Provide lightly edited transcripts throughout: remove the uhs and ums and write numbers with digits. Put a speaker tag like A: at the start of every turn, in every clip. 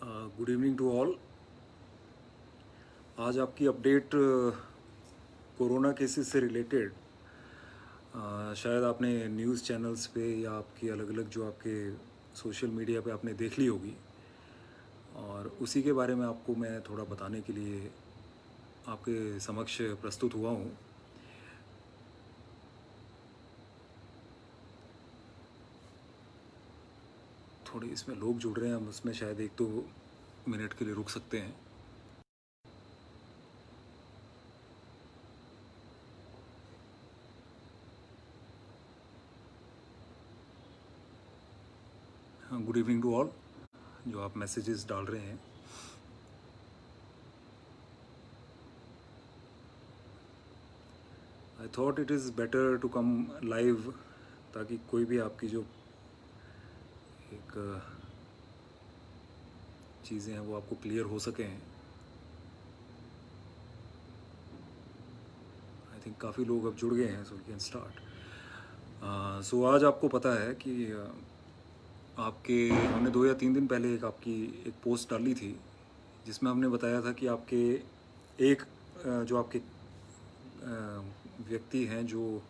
A: Good evening to all. आज आपकी update corona cases से रिलेटेड शायद आपने न्यूज़ चैनल्स पे या आपकी अलग अलग जो आपके सोशल मीडिया पे आपने देख ली होगी, और उसी के बारे में आपको मैं थोड़ा बताने के लिए आपके समक्ष प्रस्तुत हुआ हूँ। थोड़ी इसमें लोग जुड़ रहे हैं, हम उसमें शायद 1-2 मिनट के लिए रुक सकते हैं। हाँ, गुड इवनिंग टू ऑल जो आप मैसेजेस डाल रहे हैं। I thought it is better to come live, ताकि कोई भी आपकी जो एक चीज़ें हैं वो आपको क्लियर हो सकें। आई थिंक काफ़ी लोग अब जुड़ गए हैं, सो वी कैन स्टार्ट। सो आज आपको पता है कि आपके हमने 2 या 3 दिन पहले एक पोस्ट डाली थी, जिसमें हमने बताया था कि आपके एक जो आपके व्यक्ति हैं जो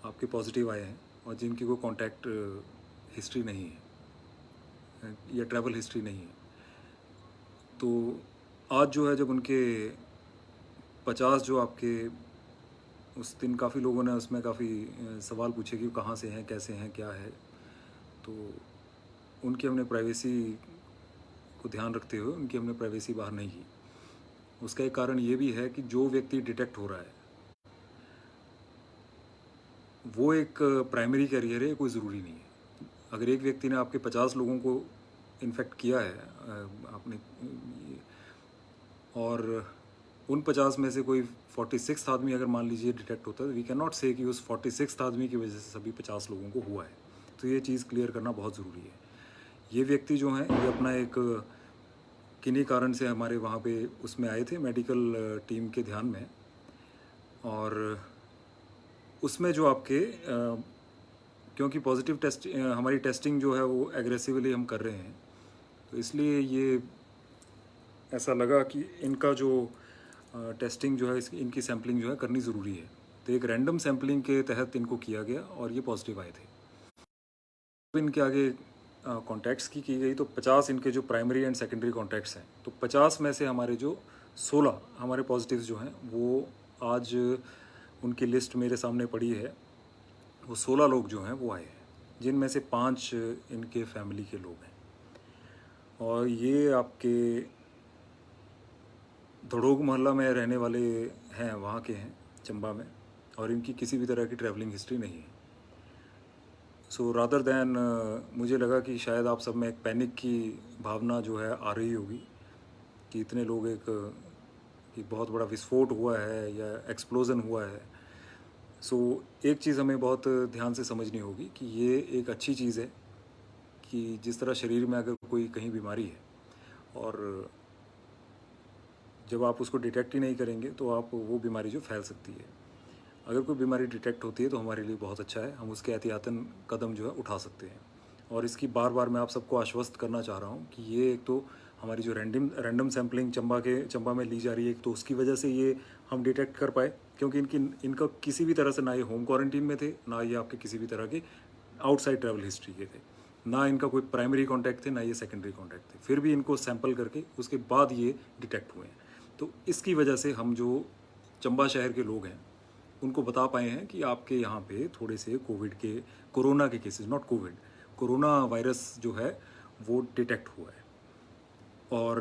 A: आपके पॉजिटिव आए हैं और जिनकी कोई कांटेक्ट हिस्ट्री नहीं है या ट्रैवल हिस्ट्री नहीं है, तो आज जो है जब उनके 50 जो आपके उस दिन काफ़ी लोगों ने उसमें काफ़ी सवाल पूछे कि कहाँ से हैं, कैसे हैं, क्या है, तो उनकी हमने प्राइवेसी को ध्यान रखते हुए उनकी हमने प्राइवेसी बाहर नहीं की। उसका एक कारण ये भी है कि जो व्यक्ति डिटेक्ट हो रहा है वो एक प्राइमरी कैरियर है, कोई ज़रूरी नहीं है। अगर एक व्यक्ति ने आपके 50 लोगों को इन्फेक्ट किया है आपने, और उन 50 में से कोई 46 आदमी अगर मान लीजिए डिटेक्ट होता है, तो वी कैन नॉट से कि उस 46 आदमी की वजह से सभी 50 लोगों को हुआ है। तो ये चीज़ क्लियर करना बहुत ज़रूरी है। ये व्यक्ति जो हैं ये अपना एक किन्हीं कारण से हमारे वहाँ पे उसमें आए थे मेडिकल टीम के ध्यान में, और उसमें जो आपके क्योंकि पॉजिटिव टेस्ट हमारी टेस्टिंग जो है वो एग्रेसिवली हम कर रहे हैं, तो इसलिए ये ऐसा लगा कि इनका जो टेस्टिंग जो है इनकी सैम्पलिंग जो है करनी ज़रूरी है। तो एक रैंडम सैम्पलिंग के तहत इनको किया गया और ये पॉजिटिव आए थे। इनके आगे कॉन्टैक्ट्स की गई, तो 50 इनके जो प्राइमरी एंड सेकेंडरी कॉन्टैक्ट्स हैं, तो 50 में से हमारे जो 16 हमारे पॉजिटिव्स जो हैं वो आज उनकी लिस्ट मेरे सामने पड़ी है। वो 16 लोग जो हैं वो आए हैं, जिनमें से 5 इनके फैमिली के लोग हैं, और ये आपके धड़ोग मोहल्ला में रहने वाले हैं, वहाँ के हैं चंबा में, और इनकी किसी भी तरह की ट्रैवलिंग हिस्ट्री नहीं है। सो रादर दैन मुझे लगा कि शायद आप सब में एक पैनिक की भावना जो है आ रही होगी कि इतने लोग कि बहुत बड़ा विस्फोट हुआ है या एक्सप्लोज़न हुआ है। सो एक चीज़ हमें बहुत ध्यान से समझनी होगी कि ये एक अच्छी चीज़ है कि जिस तरह शरीर में अगर कोई कहीं बीमारी है और जब आप उसको डिटेक्ट ही नहीं करेंगे तो आप वो बीमारी जो फैल सकती है। अगर कोई बीमारी डिटेक्ट होती है तो हमारे लिए बहुत अच्छा है, हम उसके एहतियातन कदम जो है उठा सकते हैं। और इसकी बार बार मैं आप सबको आश्वस्त करना चाह रहा हूँ कि ये एक तो हमारी जो रैंडम सैम्पलिंग चंबा में ली जा रही है, एक तो उसकी वजह से ये हम डिटेक्ट कर पाए, क्योंकि इनका किसी भी तरह से ना ये होम क्वारंटीन में थे, ना ये आपके किसी भी तरह के आउटसाइड ट्रैवल हिस्ट्री के थे, ना इनका कोई प्राइमरी कॉन्टैक्ट थे, ना ये सेकेंडरी कॉन्टैक्ट थे। फिर भी इनको सैंपल करके उसके बाद ये डिटेक्ट हुए हैं। तो इसकी वजह से हम जो चंबा शहर के लोग हैं उनको बता पाए हैं कि आपके यहाँ पे थोड़े से कोरोना के cases, not Covid, corona virus जो है वो डिटेक्ट हुआ है। और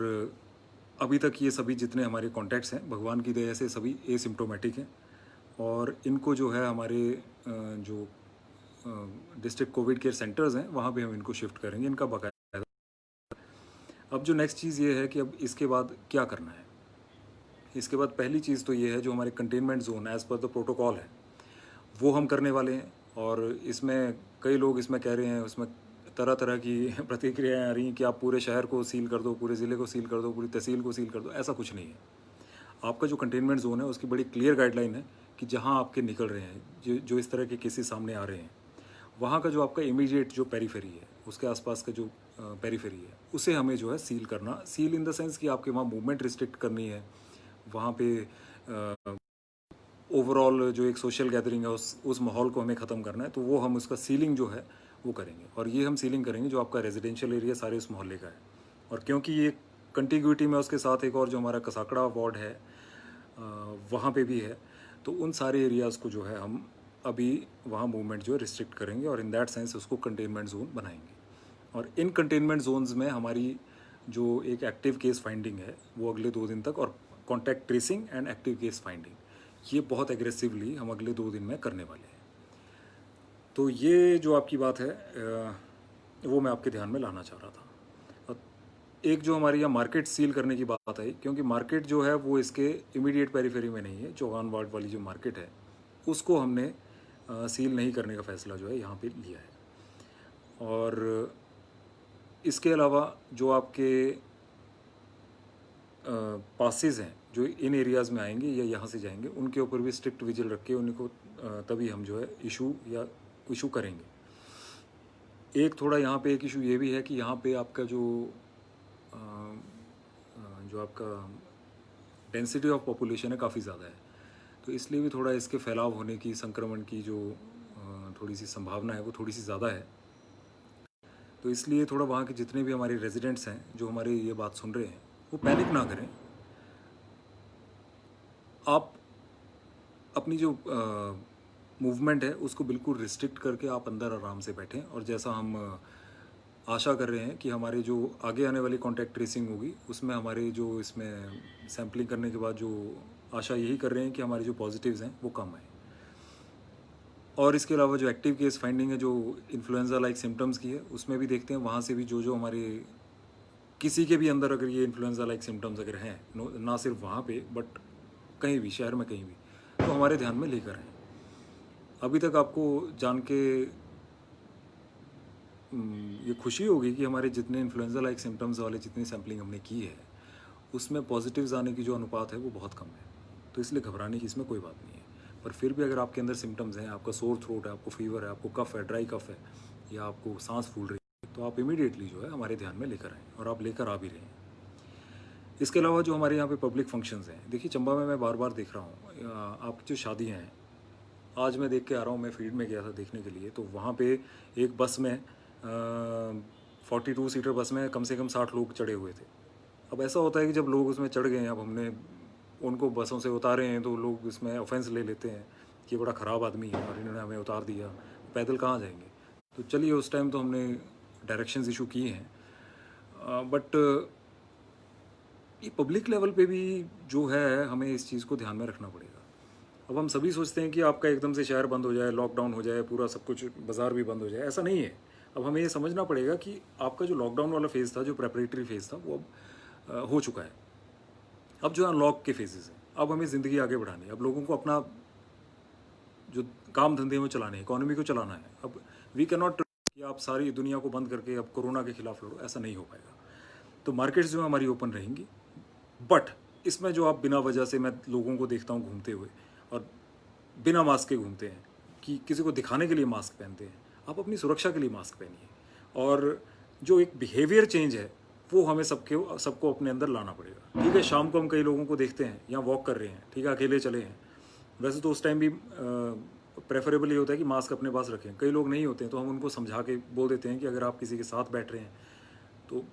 A: अभी तक ये सभी जितने हमारे कॉन्टैक्ट्स हैं भगवान की दया से सभी एसिम्प्टोमेटिक हैं, और इनको जो है हमारे जो डिस्ट्रिक्ट कोविड केयर सेंटर्स हैं वहाँ पे हम इनको शिफ्ट करेंगे, इनका बाकायदा। अब जो नेक्स्ट चीज़ ये है कि अब इसके बाद क्या करना है। इसके बाद पहली चीज़ तो ये है, जो हमारे containment zone as per the protocol है वो हम करने वाले हैं। और इसमें कई लोग इसमें कह रहे हैं, उसमें तरह तरह की प्रतिक्रियाएँ आ रही हैं कि आप पूरे शहर को सील कर दो, पूरे ज़िले को सील कर दो, पूरी तहसील को सील कर दो। ऐसा कुछ नहीं है। आपका जो कंटेनमेंट जोन है उसकी बड़ी क्लियर गाइडलाइन है कि जहाँ आपके निकल रहे हैं, जो इस तरह के केसेस सामने आ रहे हैं, वहाँ का जो आपका इमीडिएट जो पेरीफेरी है, उसके आसपास का जो पेरीफेरी है, उसे हमें जो है सील करना, सील इन द सेंस कि आपके वहाँ मूवमेंट रिस्ट्रिक्ट करनी है, वहाँ पे ओवरऑल जो एक सोशल गैदरिंग है उस माहौल को हमें ख़त्म करना है, तो वो हम उसका सीलिंग जो है वो करेंगे। और ये हम सीलिंग करेंगे जो आपका रेजिडेंशियल एरिया सारे उस मोहल्ले का है, और क्योंकि ये कंटिग्यूटी में उसके साथ एक और जो हमारा कसाकड़ा वार्ड है वहाँ पे भी है, तो उन सारे एरियाज़ को जो है हम अभी वहाँ मूवमेंट जो है रिस्ट्रिक्ट करेंगे, और इन दैट सेंस उसको कंटेनमेंट जोन बनाएंगे। और इन कंटेनमेंट जोन्स में हमारी जो एक एक्टिव केस फाइंडिंग है वो अगले 2 दिन तक, और contact tracing and active case finding, ये बहुत एग्रेसिवली हम अगले 2 दिन में करने वाले हैं। तो ये जो आपकी बात है वो मैं आपके ध्यान में लाना चाह रहा था। एक जो हमारी यहाँ मार्केट सील करने की बात आई, क्योंकि मार्केट जो है वो इसके इमीडिएट पेरीफेरी में नहीं है, चौहान वार्ड वाली जो मार्केट है उसको हमने सील नहीं करने का फैसला जो है यहाँ पे लिया है। और इसके अलावा जो आपके पासेस हैं जो इन एरियाज़ में आएंगे या यहाँ से जाएंगे, उनके ऊपर भी स्ट्रिक्ट विजिल रख के उनको तभी हम जो है इशू करेंगे। एक थोड़ा यहाँ पे एक इशू ये भी है कि यहाँ पे आपका जो आपका डेंसिटी ऑफ पॉपुलेशन है काफ़ी ज़्यादा है, तो इसलिए भी थोड़ा इसके फैलाव होने की, संक्रमण की जो थोड़ी सी संभावना है वो थोड़ी सी ज़्यादा है। तो इसलिए थोड़ा वहाँ के जितने भी हमारे रेजिडेंट्स हैं जो हमारे ये बात सुन रहे हैं वो पैनिक ना करें। आप अपनी जो मूवमेंट है उसको बिल्कुल रिस्ट्रिक्ट करके आप अंदर आराम से बैठें, और जैसा हम आशा कर रहे हैं कि हमारे जो आगे आने वाली कॉन्टैक्ट ट्रेसिंग होगी उसमें हमारे जो इसमें सैम्पलिंग करने के बाद जो आशा यही कर रहे हैं कि हमारे जो पॉजिटिव्स हैं वो कम आए। और इसके अलावा जो एक्टिव केस फाइंडिंग है जो इन्फ्लुएंजा लाइक सिम्टम्स की है, उसमें भी देखते हैं वहाँ से भी जो हमारे किसी के भी अंदर अगर ये इन्फ्लुएंजा लाइक सिम्टम्स अगर हैं, ना सिर्फ वहाँ पे बट कहीं भी शहर में कहीं भी, तो हमारे ध्यान में लेकर आए। अभी तक आपको जान के ये खुशी होगी कि हमारे जितने इन्फ्लुएंजा लाइक सिम्टम्स वाले जितनी सैम्पलिंग हमने की है उसमें पॉजिटिव्स आने की जो अनुपात है वो बहुत कम है, तो इसलिए घबराने की इसमें कोई बात नहीं है। पर फिर भी अगर आपके अंदर सिम्टम्स हैं, आपका सोर थ्रोट है, आपको फीवर है, आपको कफ है, ड्राई कफ है, या आपको सांस फूल रही है, तो आप इमीडिएटली जो है हमारे ध्यान में लेकर आएँ, और आप लेकर आ भी रहे हैं। इसके अलावा जो हमारे यहाँ पे पब्लिक फंक्शंस हैं, देखिए चंबा में मैं बार बार देख रहा हूँ आपकी जो शादियाँ हैं, आज मैं देख के आ रहा हूँ, मैं फील्ड में गया था देखने के लिए, तो वहाँ पे एक बस में 42 सीटर बस में कम से कम 60 लोग चढ़े हुए थे। अब ऐसा होता है कि जब लोग उसमें चढ़ गए हैं, अब हमने उनको बसों से उतारे हैं, तो लोग इसमें ऑफेंस ले लेते हैं कि बड़ा ख़राब आदमी है और इन्होंने हमें उतार दिया, पैदल कहाँ जाएंगे। तो चलिए उस टाइम तो हमने डायरेक्शंस इशू किए हैं, बट ये पब्लिक लेवल पे भी जो है हमें इस चीज़ को ध्यान में रखना पड़ेगा। अब हम सभी सोचते हैं कि आपका एकदम से शहर बंद हो जाए, लॉकडाउन हो जाए, पूरा सब कुछ बाज़ार भी बंद हो जाए, ऐसा नहीं है। अब हमें ये समझना पड़ेगा कि आपका जो लॉकडाउन वाला फेज़ था, जो प्रेपरेटरी फेज़ था, वो अब हो चुका है। अब जो अनलॉक के फेजेस हैं, अब हमें ज़िंदगी आगे बढ़ानी है, अब लोगों को अपना जो काम धंधे में चलाने हैं, इकोनॉमी को चलाना है। अब वी कैन नॉट कि आप सारी दुनिया को बंद करके अब कोरोना के खिलाफ लड़ो, ऐसा नहीं हो पाएगा। तो मार्केट्स जो है हमारी ओपन रहेंगी, बट इसमें जो आप बिना वजह से, मैं लोगों को देखता हूँ घूमते हुए और बिना मास्क के घूमते हैं, कि किसी को दिखाने के लिए मास्क पहनते हैं, आप अपनी सुरक्षा के लिए मास्क पहनिए। और जो एक बिहेवियर चेंज है वो हमें सबको अपने अंदर लाना पड़ेगा। ठीक है, शाम को हम कई लोगों को देखते हैं यहाँ वॉक कर रहे हैं, ठीक है, अकेले चले हैं, वैसे तो उस टाइम भी प्रेफरेबल ये होता है कि मास्क अपने पास रखें। कई लोग नहीं होते हैं तो हम उनको समझा के बोल देते हैं कि अगर आप किसी के साथ बैठ रहे हैं तो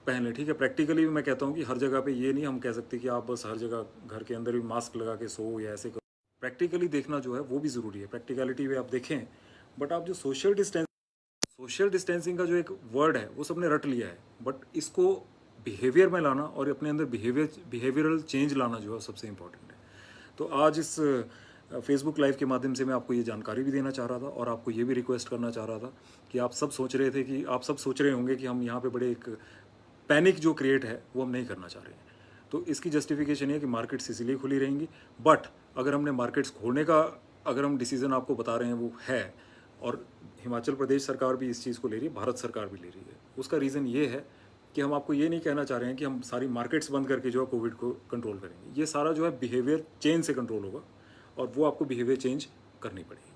A: पहन लें। ठीक है, प्रैक्टिकली भी मैं कहता हूँ कि हर जगह पे ये नहीं हम कह सकते कि आप बस हर जगह घर के अंदर भी मास्क लगा के सो या ऐसे करो। प्रैक्टिकली देखना जो है वो भी ज़रूरी है, प्रैक्टिकलिटी में आप देखें, बट आप जो सोशल डिस्टेंसिंग का जो एक वर्ड है वो सबने रट लिया है, बट इसको बिहेवियर में लाना और अपने अंदर बिहेवियरल चेंज लाना जो है सबसे इम्पॉर्टेंट है। तो आज इस फेसबुक लाइव के माध्यम से मैं आपको ये जानकारी भी देना चाह रहा था, और आपको ये भी रिक्वेस्ट करना चाह रहा था कि आप सब सोच रहे होंगे कि हम यहाँ पे बड़े एक पैनिक जो क्रिएट है वो हम नहीं करना चाह रहे हैं। तो इसकी जस्टिफिकेशन है कि मार्केट्स इसीलिए खुली रहेंगी, बट अगर हमने मार्केट्स खोलने का अगर हम डिसीज़न आपको बता रहे हैं वो है, और हिमाचल प्रदेश सरकार भी इस चीज़ को ले रही है, भारत सरकार भी ले रही है, उसका रीज़न ये है कि हम आपको ये नहीं कहना चाह रहे हैं कि हम सारी मार्केट्स बंद करके जो है कोविड को कंट्रोल करेंगे। ये सारा जो है बिहेवियर चेंज से कंट्रोल होगा, और वो आपको बिहेवियर चेंज करनी पड़ेगी।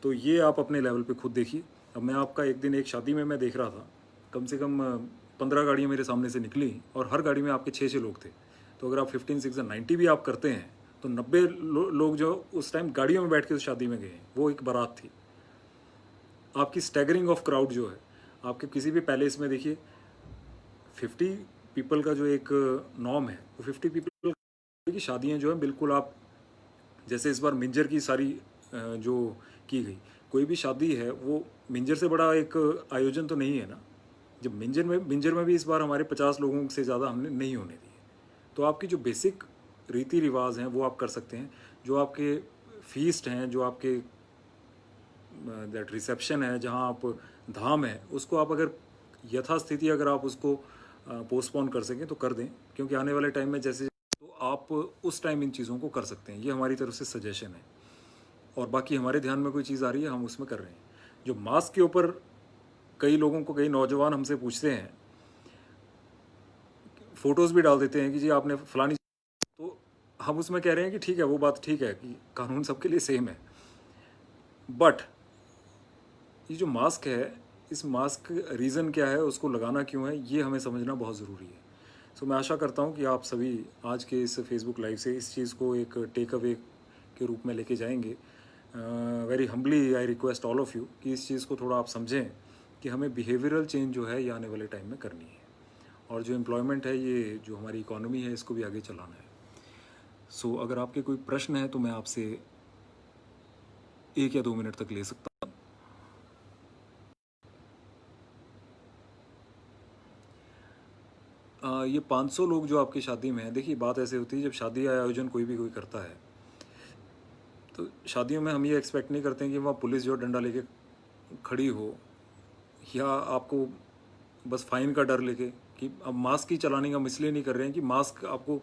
A: तो ये आप अपने लेवल पे खुद देखिए। अब मैं आपका एक दिन एक शादी में मैं देख रहा था, कम से कम 15 गाड़ियाँ मेरे सामने से निकली और हर गाड़ी में आपके 6-6 लोग थे। तो अगर आप 15, 6 90 भी आप करते हैं तो 90 लोग जो उस टाइम गाड़ियों में बैठ के उस शादी में गए, वो एक बारात थी। आपकी स्टैगरिंग ऑफ क्राउड जो है, आपके किसी भी पैलेस में देखिए 50 पीपल का जो एक नॉर्म है, वो 50 पीपल की शादियाँ जो है बिल्कुल आप, जैसे इस बार मिंजर की सारी जो की गई, कोई भी शादी है वो मिंजर से बड़ा एक आयोजन तो नहीं है ना। जब मिंजर में भी इस बार हमारे 50 लोगों से ज़्यादा हमने नहीं होने दिए। तो आपकी जो बेसिक रीति रिवाज हैं वो आप कर सकते हैं। जो आपके फीस्ट हैं, जो आपके दैट रिसेप्शन है, जहाँ आप धाम है, उसको आप अगर यथास्थिति अगर आप उसको पोस्टपोन कर सकें तो कर दें, क्योंकि आने वाले टाइम में जैसे तो आप उस टाइम इन चीज़ों को कर सकते हैं। ये हमारी तरफ से सजेशन है। और बाकी हमारे ध्यान में कोई चीज़ आ रही है, हम उसमें कर रहे हैं। जो मास्क के ऊपर कई लोगों को, कई नौजवान हमसे पूछते हैं, फ़ोटोज़ भी डाल देते हैं कि जी आपने फलानी, तो हम उसमें कह रहे हैं कि ठीक है, वो बात ठीक है कि कानून सबके लिए सेम है, बट ये जो मास्क है, इस मास्क रीज़न क्या है, उसको लगाना क्यों है, ये हमें समझना बहुत ज़रूरी है। सो मैं आशा करता हूँ कि आप सभी आज के इस फेसबुक लाइव से इस चीज़ को एक टेक अवे के रूप में लेके जाएंगे। Very humbly I request all of you कि इस चीज़ को थोड़ा आप समझें कि हमें बिहेवियरल चेंज जो है ये आने वाले टाइम में करनी है, और जो एम्प्लॉयमेंट है, ये जो हमारी इकोनॉमी है, इसको भी आगे चलाना है। सो अगर आपके कोई प्रश्न है तो मैं आपसे 1 या 2 मिनट तक ले सकता हूँ। ये 500 लोग जो आपकी शादी में हैं, देखिए बात ऐसे होती है, जब शादी या आयोजन कोई करता है तो शादियों में हम ये एक्सपेक्ट नहीं करते हैं कि वहाँ पुलिस जो डंडा लेके खड़ी हो, या आपको बस फाइन का डर लेके कि अब मास्क ही चलाने का हम इसलिए नहीं कर रहे हैं कि मास्क आपको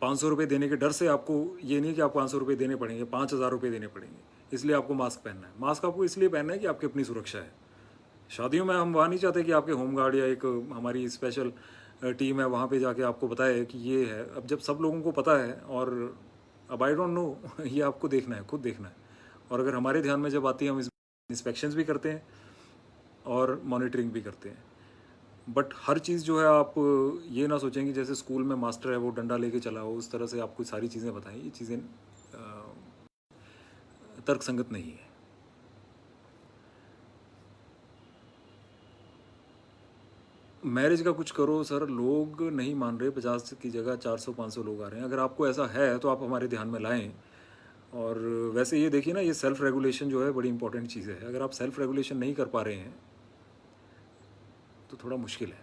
A: 500 रुपये देने के डर से, आपको ये नहीं कि आपको 500 रुपये देने पड़ेंगे, 5,000 रुपये देने पड़ेंगे, इसलिए आपको मास्क पहनना है। मास्क आपको इसलिए पहनना है कि आपकी अपनी सुरक्षा है। शादियों में हम वहाँ नहीं चाहते कि आपके होमगार्ड या एक हमारी स्पेशल टीम है वहाँ पे जाके आपको बताए कि ये है। अब जब सब लोगों को पता है, और अब आई डोंट नो ये आपको देखना है, खुद देखना है। और अगर हमारे ध्यान में जब आती है, हम इंस्पेक्शंस भी करते हैं और मॉनिटरिंग भी करते हैं। बट हर चीज़ जो है, आप ये ना सोचें कि जैसे स्कूल में मास्टर है वो डंडा लेके चला हो, उस तरह से आपको सारी चीज़ें बताएं। ये चीज़ें तर्कसंगत नहीं है। मैरिज का कुछ करो सर, लोग नहीं मान रहे, 50 की जगह 400-500 लोग आ रहे हैं। अगर आपको ऐसा है तो आप हमारे ध्यान में लाएं। और वैसे ये देखिए ना, ये सेल्फ रेगुलेशन जो है बड़ी इंपॉर्टेंट चीज़ है। अगर आप सेल्फ रेगुलेशन नहीं कर पा रहे हैं तो थोड़ा मुश्किल है।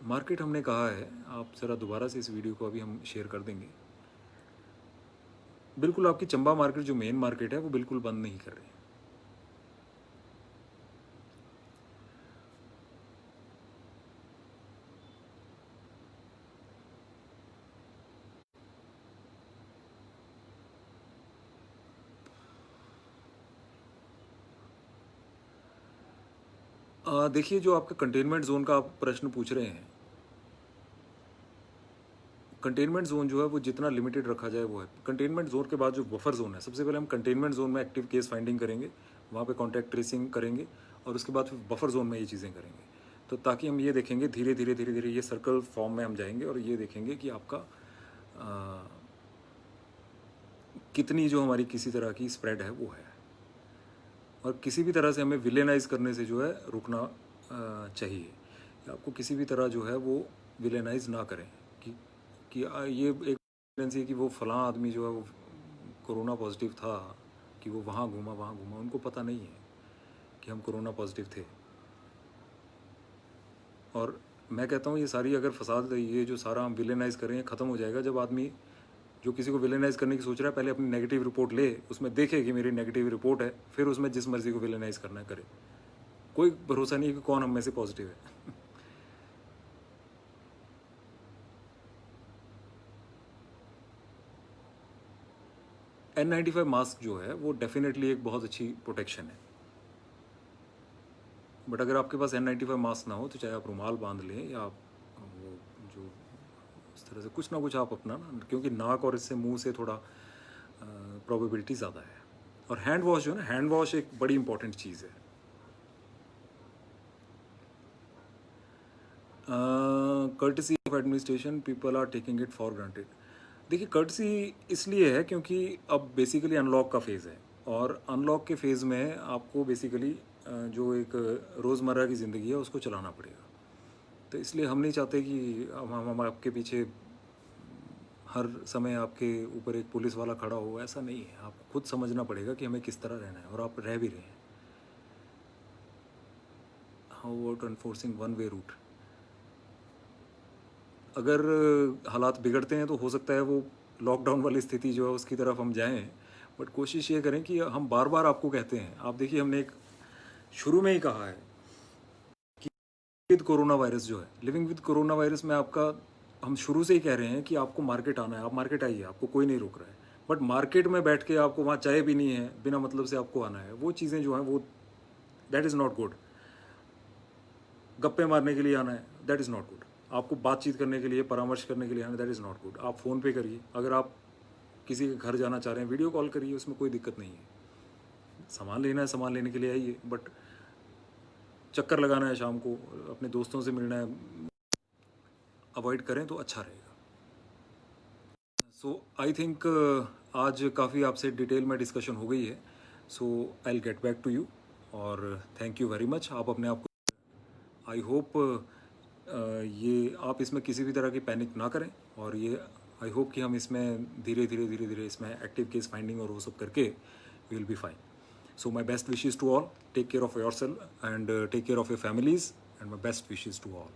A: मार्केट हमने कहा है, आप ज़रा दोबारा से इस वीडियो को अभी हम शेयर कर देंगे। बिल्कुल आपकी चंबा मार्केट जो मेन मार्केट है वो बिल्कुल बंद नहीं कर रहे हैं। देखिए, जो आपका कंटेनमेंट जोन का आप प्रश्न पूछ रहे हैं, कंटेनमेंट जोन जो है वो जितना लिमिटेड रखा जाए वो है। कंटेनमेंट जोन के बाद जो बफर जोन है, सबसे पहले हम कंटेनमेंट जोन में एक्टिव केस फाइंडिंग करेंगे, वहाँ पे कॉन्टैक्ट ट्रेसिंग करेंगे, और उसके बाद फिर बफर जोन में ये चीज़ें करेंगे। तो ताकि हम ये देखेंगे धीरे धीरे ये सर्कल फॉर्म में हम जाएंगे, और ये देखेंगे कि आपका कितनी जो हमारी किसी तरह की स्प्रेड है वो है। और किसी भी तरह से हमें विलेनाइज करने से जो है रुकना चाहिए। आपको किसी भी तरह जो है वो विलेनाइज ना करें कि ये एक टेंडेंसी है कि वो फलां आदमी जो है वो कोरोना पॉजिटिव था, कि वो वहाँ घूमा। उनको पता नहीं है कि हम कोरोना पॉजिटिव थे। और मैं कहता हूँ ये सारी अगर फसाद, ये जो सारा हम विलेनाइज कर रहे हैं, ख़त्म हो जाएगा जब आदमी जो किसी को विलेनाइज करने की सोच रहा है, पहले अपनी नेगेटिव रिपोर्ट ले, उसमें देखे कि मेरी नेगेटिव रिपोर्ट है, फिर उसमें जिस मर्जी को विलेनाइज करना करे। कोई भरोसा नहीं है कि कौन हम में से पॉजिटिव है। N95 मास्क जो है वो डेफिनेटली एक बहुत अच्छी प्रोटेक्शन है, बट अगर आपके पास N95 मास्क ना हो तो चाहे आप रुमाल बांध लें, या आप वो जो इस तरह से कुछ ना कुछ आप अपना ना, क्योंकि नाक और इससे मुंह से थोड़ा प्रोबेबिलिटी ज़्यादा है। और हैंड वॉश जो है ना, हैंड वॉश एक बड़ी इंपॉर्टेंट चीज़ है। Courtesy of administration, people are taking it for granted. देखिए, कर्टसी इसलिए है क्योंकि अब बेसिकली अनलॉक का फेज़ है, और अनलॉक के फेज़ में आपको बेसिकली जो एक रोज़मर्रा की ज़िंदगी है उसको चलाना पड़ेगा। तो इसलिए हम नहीं चाहते कि हम आपके पीछे हर समय आपके ऊपर एक पुलिस वाला खड़ा हो, ऐसा नहीं है। आपको खुद समझना पड़ेगा कि हमें किस तरह रहना है, और आप रह भी रहे हैं। How about enforcing one way route? अगर हालात बिगड़ते हैं तो हो सकता है वो लॉकडाउन वाली स्थिति जो है उसकी तरफ हम जाएं, बट कोशिश ये करें कि हम बार बार आपको कहते हैं, आप देखिए हमने एक शुरू में ही कहा है कि विद कोरोना वायरस जो है, लिविंग विद कोरोना वायरस में आपका, हम शुरू से ही कह रहे हैं कि आपको मार्केट आना है, आप मार्केट आइए, आपको कोई नहीं रोक रहा है। बट मार्केट में बैठ के आपको वहाँ चाय पीनी है, बिना मतलब से आपको आना है, वो चीज़ें जो हैं वो दैट इज़ नॉट गुड। गप्पे मारने के लिए आना है, दैट इज़ नॉट गुड। आपको बातचीत करने के लिए, परामर्श करने के लिए आना है, दैट इज़ नॉट गुड। आप फ़ोन पे करिए, अगर आप किसी के घर जाना चाह रहे हैं वीडियो कॉल करिए, उसमें कोई दिक्कत नहीं है। सामान लेना है, सामान लेने के लिए आइए, बट चक्कर लगाना है शाम को, अपने दोस्तों से मिलना है, अवॉइड करें तो अच्छा रहेगा। सो आई थिंक आज काफ़ी आपसे डिटेल में डिस्कशन हो गई है। So I will get back to you, और थैंक यू वेरी मच। आप अपने आप को, आई होप ये आप इसमें किसी भी तरह की पैनिक ना करें, और ये आई होप कि हम इसमें धीरे धीरे इसमें एक्टिव केस फाइंडिंग और वो सब करके we will be fine. So my best wishes to all, take care of your self and take care of your families, and my best wishes to all.